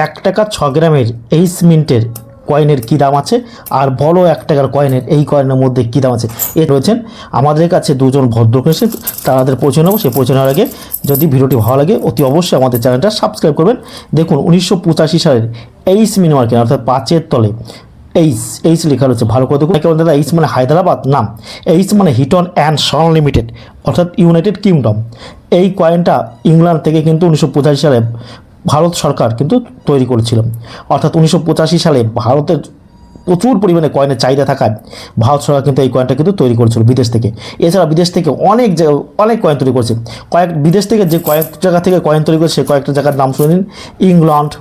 1 টাকা 6 গ্রামের এইচ মিন্টের কয়েনের কী দাম আছে আর বড় 1 টাকার কয়েনের এই কয়েনের মধ্যে কী দাম আছে এ রয়েছেন আমাদের কাছে দুজন ভদ্রলোক এসে তাদের পরিচয় নেব। সেই পরিচয় নেওয়ার আগে যদি ভিডিওটি ভালো লাগে অতি অবশ্যই আমাদের চ্যানেলটা সাবস্ক্রাইব করবেন। দেখুন 1985 সালের এইচ মিনি মার্কেট অর্থাৎ 5-এর তলে এইচ লেখা রয়েছে, ভালো করে দেখুন। কেমন দাদা, এইচ মানে হায়দ্রাবাদ নাম, এইচ মানে হিটন অ্যান্ড সন লিমিটেড অর্থাৎ ইউনাইটেড কিংডম। এই কয়েনটা ইংল্যান্ড থেকে কিন্তু 1985 সালে ভারত সরকার কিন্তু তৈরি করেছিল। অর্থাৎ 1985 সালে ভারতের প্রচুর পরিমাণে কয়েনের চাহিদা থাকায় ভারত সরকার কিন্তু এই কয়েনটা কিন্তু তৈরি করেছিল বিদেশ থেকে। এছাড়া বিদেশ থেকে অনেক কয়েন তৈরি করেছে। বিদেশ থেকে যে কয়েক জায়গা থেকে কয়েন তৈরি করেছে কয়েকটা জায়গার নাম শুনে নিন। ইংল্যান্ড,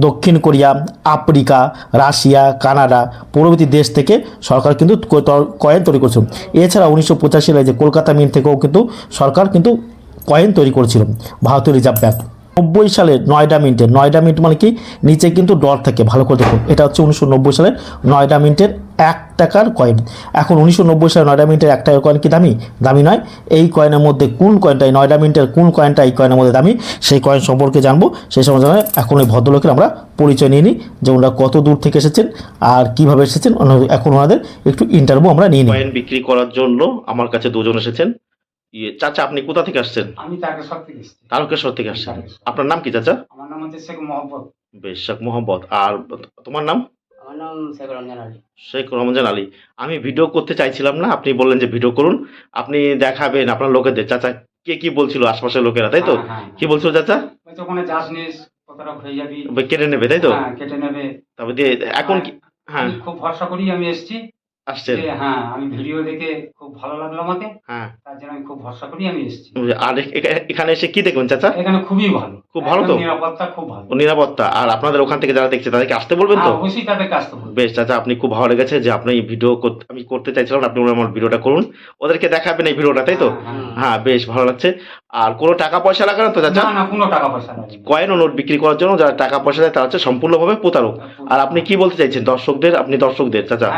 দক্ষিণ কোরিয়া, আফ্রিকা, রাশিয়া, কানাডা প্রভৃতি দেশ থেকে সরকার কিন্তু কয়েন তৈরি করেছিল। এছাড়া 1985 সালে যে কলকাতা মিন্ট থেকেও কিন্তু সরকার কিন্তু কয়েন তৈরি করেছিল ভারতীয় রিজার্ভ ব্যাংক। 90 সালের নয়ডা মিন্ট মানে কি নিচে কিন্তু ডট থাকে, ভালো করে দেখুন। এটা হচ্ছে 1990 সালের নয়ডা মিন্টের 1 টাকার কয়েন। এখন 1990 সালের নয়ডা মিন্টের 1 টাকার কয়েন কি দামি নয়। এই কয়েনের মধ্যে কোন কয়েনটা, এই নয়ডা মিন্টের কোন কয়েনটা এই কয়েনের মধ্যে দামি, সেই কয়েন সম্পর্কে জানবো। সেই সম্পর্কে এখন ওই ভদ্রলোকের আমরা পরিচয় নিয়ে নিই যে ওনারা কত দূর থেকে এসেছেন আর কিভাবে এসেছেন। এখন ওনাদের একটু ইন্টারভিউ আমরা নিয়ে নিই। কয়েন বিক্রি করার জন্য আমার কাছে দুজন এসেছেন। চাচা, আপনি কোথা থেকে আসছেন? আমি তারকেশ্বর থেকে এসেছি। তারকেশ্বর থেকে আসছেন। আপনার নাম কি চাচা? আমার নাম হচ্ছে শেখ মোহাম্মদ। বেশ, শেখ মোহাম্মদ। আর তোমার নাম? আমার নাম শেখ রমজান আলী। শেখ রমজান আলী। আমি ভিডিও করতে চাইছিলাম না, আপনি বললেন যে ভিডিও করুন, আপনি দেখাবেন আপনার লোকেদের। চাচা কে কি বলছিল আশপাশের লোকেরা, তাই তো? কি বলছিল চাচা? ওই তো ওখানে যাস নিস, কতটা হয়ে যাবি, কেটে নেবে, তাই তো? হ্যাঁ কেটে নেবে। তবে দিয়ে এখন কি? হ্যাঁ, আমি খুব ভরসা করি আমি এসেছি। আসছেন। হ্যাঁ, আমি ভিডিও দেখে খুব ভালো লাগলো আমাকে। হ্যাঁ, তার জন্য আমি খুব ভরসা করি আমি এসেছি। আর এখানে এসে কি দেখবেন চাচা? এখানে খুবই ভালো, খুব ভালো তো? নিরাপত্তা খুব ভালো। নিরাপত্তা। আর আপনাদের ওখান থেকে যারা দেখছে তাদেরকে আসতে বলবেন তো? অবশ্যই তাদেরকে আসতে বলবো। বেশ চাচা, আপনি খুব ভালো লেগেছে যে আপনি এই ভিডিও আমি করতে চাইছিলাম, আপনি আমার ভিডিওটা করুন, ওদেরকে দেখাবেন এই ভিডিওটা, তাই তো? হ্যাঁ, বেশ ভালো লাগছে। আর কোনো টাকা পয়সা লাগে না তো চাচা? না, কোনো টাকা পয়সা লাগে না। কয়েন ও নোট বিক্রি করার জন্য যারা টাকা পয়সা দেয় তারা হচ্ছে সম্পূর্ণভাবে প্রতারক। আর আপনি কি বলতে চাইছেন দর্শকদের? আপনি দর্শকদের চাচা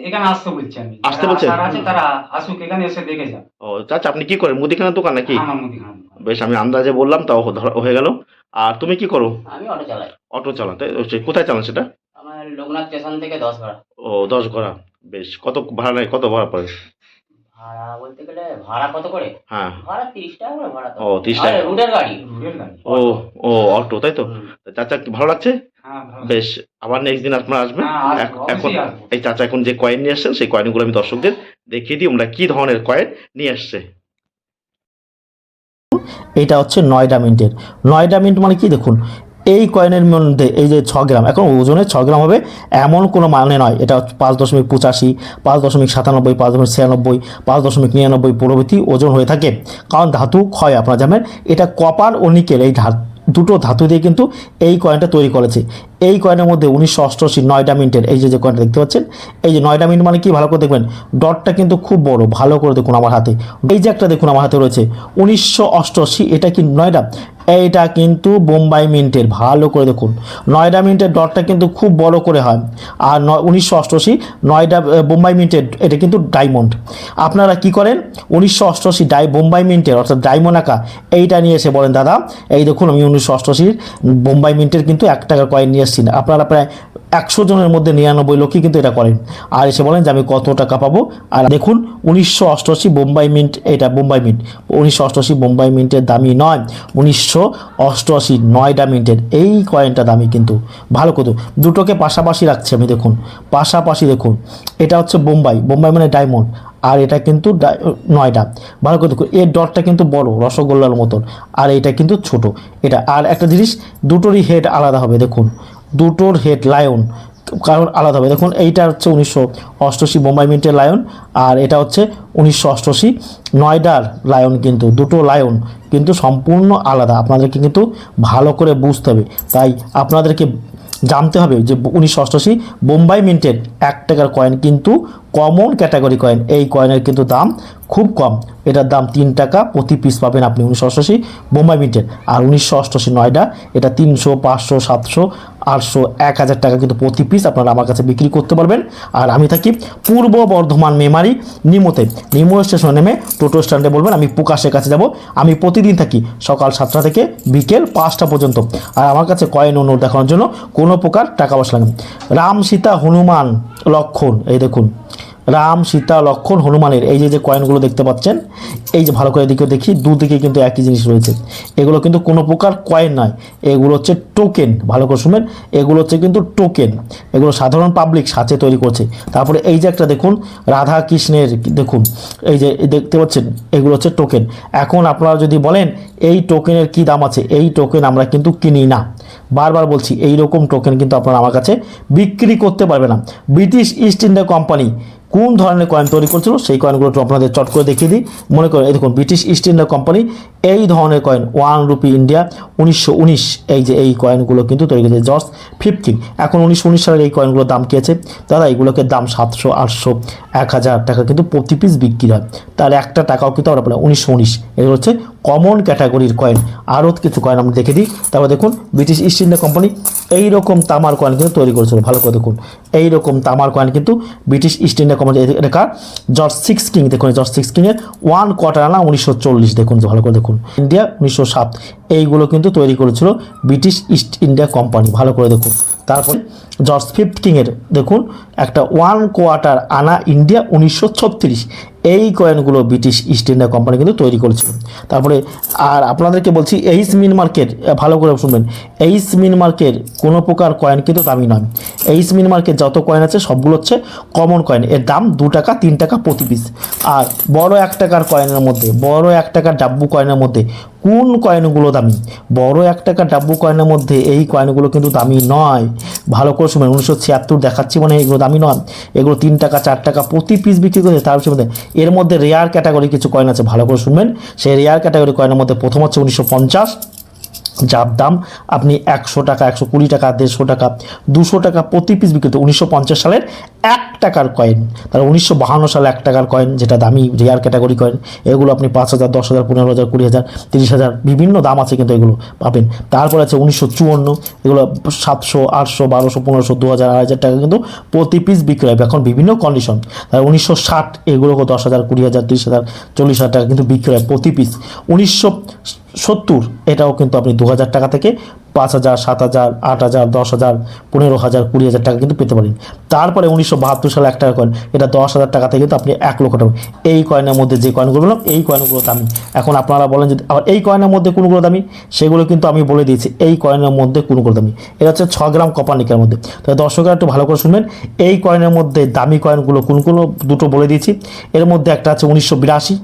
এখানে আসতে বলছি আমি। আসতে বলছেন? যারা আছে তারা আসুক, এখানে এসে দেখে যান। ও চাচা, আপনি কি করেন? মুদিখানার দোকান নাকি? আমার মুদিখানা দোকান। বেশ, আমি আন্দাজে বললাম তাও হয়ে গেল। আর তুমি কি করো? আমি অটো চালাই। অটো চালাতে? কোথায় চালান সেটা? আমার লোকনাথ স্টেশন থেকে 10 ভাড়া। ও, 10 ঘোড়া। বেশ, কত ভাড়া নেয়? কত ভাড়া পড়ে? ভাড়া বলতে গেলে ভাড়া কত করে? হ্যাঁ, ভাড়া 30 টাকা করে ভাড়া তো। ও 30 টাকা। রুটের গাড়ি। ও ও অটো, তাই তো? চাচা কি ভালো লাগছে? হ্যাঁ, ভালো। বেশ, আবার নেক্সট দিন আপনারা আসবেন। হ্যাঁ, আসবো, এখন অবশ্যই আসবো। এই চাচা এখন যে কয়েন নিয়ে আসছেন সেই কয়েনগুলো আমি দর্শকদের দেখিয়ে দিই ওরা কি ধরনের কয়েন নিয়ে আসছে। এটা হচ্ছে নয়ডা মিন্ট মানে কি দেখুন, এই কয়েনের মধ্যে এই যে 6 গ্রাম, এখন ওজনে 6 গ্রাম হবে এমন কোনো মানে নয়। এটা 5.85, 5.97, 5.96, 5.99 প্রভৃতি ওজন হয়ে থাকে। কারণ ধাতু ক্ষয় আপনারা জানেন, এটা কপার ও নিকেল এই দুটো ধাতু দিয়ে কিন্তু এই কয়েনটা তৈরি করেছে। এই কয়েনের মধ্যে 1988 নয়ডা মিন্টের এই যে কয়েনটা দেখতে পাচ্ছেন, এই যে নয়ডা মিন্ট মানে কি ভালো করে দেখবেন, ডটটা কিন্তু খুব বড়, ভালো করে দেখুন আমার হাতে। এই যে একটা দেখুন আমার হাতে রয়েছে 1988, এটা কি নয়ডা? এইটা কিন্তু বোম্বাই মিন্টের, ভালো করে দেখুন। নয়ডা মিন্টের ডটটা কিন্তু খুব বড় করে হয়। আর 1988 নয়ডা বোম্বাই মিন্টের এটা কিন্তু ডায়মন্ড। আপনারা কি করেন, 1988 বোম্বাই মিন্টের অর্থাৎ ডায়মন্ড আঁকা এইটা নিয়ে এসে বলেন দাদা এই দেখুন আমি 1988 বোম্বাই মিন্টের কিন্তু 1 টাকার কয়েন নিয়ে এসেছি। আপনারা প্রায় 100 জনের মধ্যে 99 লোকই কিন্তু এটা করেন। আর এসে বলেন যে আমি কত টাকা পাবো। আর দেখুন 1988 বোম্বাই মিন্ট, এটা বোম্বাই মিন্ট। 1988 বোম্বাই মিন্টের দামি নয়, 1988 নয়ডা মিন্টের এই কয়েনটা দামি কিন্তু। ভালো করে দুটোকে পাশাপাশি রাখছি আমি, দেখুন পাশাপাশি দেখুন। এটা হচ্ছে বোম্বাই মানে ডায়মন্ড, আর এটা কিন্তু নয়ডা। ভালো করে দেখুন, এর ডটটা কিন্তু বড় রসগোল্লার মতন, আর এটা কিন্তু ছোট। এটা আর একটা জিনিস, দুটোরই হেড আলাদা হবে। দেখুন দুটোর হেড লায়ন, কারণ আলাদা হবে। দেখুন এইটা হচ্ছে 1988 বোম্বাই মিন্টের লায়ন, আর এটা হচ্ছে 1988 নয়ডার লায়ন। কিন্তু দুটো লায়ন কিন্তু সম্পূর্ণ আলাদা, আপনাদেরকে কিন্তু ভালো করে বুঝতে হবে। তাই আপনাদেরকে জানতে হবে যে 1988 বোম্বাই মিন্টের 1 টাকার কয়েন কিন্তু কমন ক্যাটাগরি কয়েন, এই কয়েনের কিন্তু দাম খুব কম, এটার দাম 3 টাকা প্রতি পিস পাবেন আপনি 1988 বোম্বাই মিন্টের। আর 1988 নয়ডা, এটা 300, 500, 700, 800, 1000 টাকা কিন্তু প্রতি পিস আপনারা আমার কাছে বিক্রি করতে পারবেন। আর আমি থাকি পূর্ব বর্ধমান মেমারি নিমোতে, নিমো স্টেশনে নেমে টোটো স্ট্যান্ডে বলবেন আমি প্রকাশের কাছে যাব। আমি প্রতিদিন থাকি সকাল 7টা থেকে বিকেল 5টা পর্যন্ত। আর আমার কাছে কয়েন ও নোট দেখানোর জন্য কোনো প্রকার টাকা পয়সা লাগে না। রাম সীতা হনুমান লক্ষণ, এই দেখুন রাম সীতা লক্ষণ হনুমানের এই যে কয়েনগুলো দেখতে পাচ্ছেন, এই যে ভালো করে এদিকে দেখি, দুদিকে কিন্তু একই জিনিস রয়েছে। এগুলো কিন্তু কোনো প্রকার কয়েন নয়, এগুলো হচ্ছে টোকেন। ভালো করে শুনবেন, এগুলো হচ্ছে কিন্তু টোকেন, এগুলো সাধারণ পাবলিক সাথে তৈরি করছে। তারপরে এই যে একটা দেখুন রাধা কৃষ্ণের, দেখুন এই যে দেখতে পাচ্ছেন, এগুলো হচ্ছে টোকেন। এখন আপনারা যদি বলেন এই টোকেনের কি দাম আছে, এই টোকেন আমরা কিন্তু কিনি না, বারবার বলছি এই রকম টোকেন কিন্তু আপনারা আমার কাছে বিক্রি করতে পারবে না। ব্রিটিশ ইস্ট ইন্ডিয়া কোম্পানি কোন ধরনের কয়েন তৈরি করছিল সেই কয়েনগুলো একটু আপনাদের চট করে দেখিয়ে দিই। মনে করেন এই দেখুন ব্রিটিশ ইস্ট ইন্ডিয়া কোম্পানি এই ধরনের কয়েন 1 রুপি ইন্ডিয়া 1919, এই যে এই কয়েনগুলো কিন্তু তৈরি করেছে জর্জ 15। এখন 1919 সালের এই কয়েনগুলোর দাম কী আছে দাদা, এইগুলোকে দাম 700, 800, 1000 টাকা কিন্তু প্রতি পিস বিক্রি হয়। তাহলে একটা টাকাও কিন্তু আমরা পেলাম 1919। এগুলো হচ্ছে কমন ক্যাটাগরির কয়েন। আরও কিছু কয়েন আমরা দেখে দিই। তারপর দেখুন ব্রিটিশ ইস্ট ইন্ডিয়া কোম্পানি এই রকম তামার কয়েন কিন্তু তৈরি করেছিল। ভালো করে দেখুন, এই রকম তামার কয়েন কিন্তু ব্রিটিশ ইস্ট ইন্ডিয়া কোম্পানি রেখা জর্জ 6 কিং, দেখুন জর্জ 6 কিংয়ের 1 কোয়ার্টার আনা 1940, দেখুন ভালো করে দেখুন। ইন্ডিয়া 1907, এইগুলো কিন্তু তৈরি করেছিল ব্রিটিশ ইস্ট ইন্ডিয়া কোম্পানি। ভালো করে দেখুন। তারপরে জর্জ 5 কিংয়ের দেখুন একটা 1 কোয়ার্টার আনা ইন্ডিয়া 1936, এই কয়েনগুলো ব্রিটিশ ইস্ট ইন্ডিয়া কোম্পানি কিন্তু তৈরি করেছিল। তারপরে আর আপনাদেরকে বলছি এইচ মিন মার্কের, ভালো করে শুনবেন, এইচ মিন মার্কের কোনো প্রকার কয়েন কিন্তু দামি নয়। এইচ মিন মার্কের যত কয়েন আছে সবগুলো হচ্ছে কমন কয়েন, এর দাম 2 টাকা 3 টাকা প্রতি পিস। আর বড় 1 টাকার কয়েনের মধ্যে, বড় 1 টাকার ডাব্বু কয়েনের মধ্যে কোন কয়েনগুলো দামি, বড় 1 টাকার ডাব্বু কয়েনের মধ্যে এই কয়েনগুলো কিন্তু দামি নয়। ভালো করে শুনবেন, 1976 দেখাচ্ছি মানে এগুলো দামি নয়, এগুলো 3 টাকা 4 টাকা প্রতি পিস বিক্রি করে। তার মধ্যে এর মধ্যে রেয়ার ক্যাটাগরি কিছু কয়েন আছে, ভালো করে শুনবেন। সেই রেয়ার ক্যাটাগরি কয়েনের মধ্যে প্রথম হচ্ছে 1950, যার দাম আপনি 100 টাকা, 120 টাকা, 150 টাকা, 200 টাকা প্রতি পিস বিক্রি করতে। 1950 সালের 1 টাকার কয়েন, তার 1952 সালে 1 টাকার কয়েন যেটা দামি রেয়ার ক্যাটাগরি কয়েন, এগুলো আপনি 5000, 10000, 15000, 20000, 30000 বিভিন্ন দাম আছে কিন্তু এগুলো পাবেন। তারপর আছে 1954, এগুলো 700, 800, 1200, 1500, 2000, 2000 টাকা কিন্তু প্রতি পিস বিক্রি হবে এখন বিভিন্ন কন্ডিশন। তার 1960 এগুলো 10000, 20000, 30000, 40000 টাকা কিন্তু বিক্রি হয় প্রতি পিস। 1970 এটাও কিন্তু আপনি 2000 টাকা থেকে 5000, 7000, 8000, 10000, 15000, 20000 টাকা কিন্তু পেতে পারেন। তারপরে 1972 সালে 1 টাকা কয়েন, এটা 10000 টাকা থেকে কিন্তু আপনি 1 লক্ষ টাকা। এই কয়েনের মধ্যে যে কয়েনগুলো বললাম এই কয়েনগুলো দামি। এখন আপনারা বলেন যদি আবার এই কয়েনের মধ্যে কোনগুলো দামি, সেগুলো কিন্তু আমি বলে দিয়েছি এই কয়েনের মধ্যে কোনগুলো দামি। এটা হচ্ছে 6 গ্রাম কপার নিকেলের মধ্যে। তো দর্শকরা একটু ভালো করে শুনবেন, এই কয়েনের মধ্যে দামি কয়েনগুলো কোনগুলো দুটো বলে দিয়েছি। এর মধ্যে একটা আছে 1982,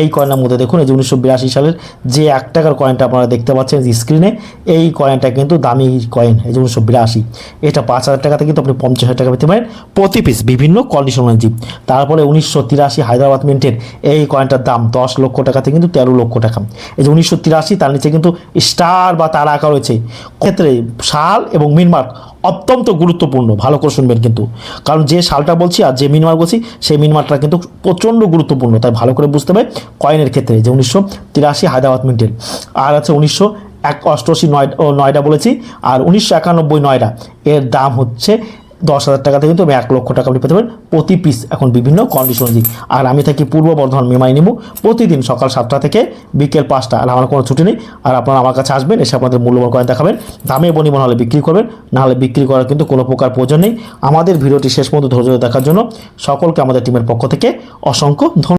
এই কয়েনের মধ্যে দেখুন এই যে 1982 সালের যে 1 টাকার কয়েনটা আপনারা দেখতে পাচ্ছেন স্ক্রিনে, এই কয়েনটা কিন্তু দামি কয়েন, এই যে 1982। এটা 5000 টাকা থেকে কিন্তু আপনি 50,000 টাকা পেতে পারেন প্রতি পিস বিভিন্ন কন্ডিশন অনুযায়ী। তারপরে 1983 হায়দ্রাবাদ মিন্টের এই কয়েনটার দাম 10 লক্ষ টাকা থেকে কিন্তু 13 লক্ষ টাকা। এই যে 1983, তার নিচে কিন্তু স্টার বা তারা আঁকা রয়েছে। ক্ষেত্রে সাল এবং মিনমার্ক অত্যন্ত গুরুত্বপূর্ণ, ভালো করে শুনবেন কিন্তু, কারণ যে সালটা বলছি আর যে মিনমার্ক বলছি সেই মিনমার্কটা কিন্তু প্রচণ্ড গুরুত্বপূর্ণ, তাই ভালো করে বুঝতে হবে কয়েনের ক্ষেত্রে। যে 1983 হায়দ্রাবাদ মিন্টের, আর আছে 1988 নয়ডা বলেছি, আর 1991 নয়ডা, এর দাম হচ্ছে 10,000 টাকা থেকে কিন্তু 1 লক্ষ টাকা আপনি পেতে পারেন প্রতি পিস এখন বিভিন্ন কন্ডিশন দিয়ে। আর আমি থাকি পূর্ব বর্ধমান মেমারি নিমু, প্রতিদিন সকাল 7টা থেকে বিকেল 5টা, আর আমার কোনো ছুটি নেই। আর আপনারা আমার কাছে আসবেন, এসে আপনাদের মূল্যবান কয়েন দেখাবেন, দামে বনিবন হলে বিক্রি করবেন, নাহলে বিক্রি করার কিন্তু কোনো প্রকার প্রয়োজন নেই। আমাদের ভিডিওটি শেষ পর্যন্ত ধৈর্য দেখার জন্য সকলকে আমাদের টিমের পক্ষ থেকে অসংখ্য ধন্যবাদ।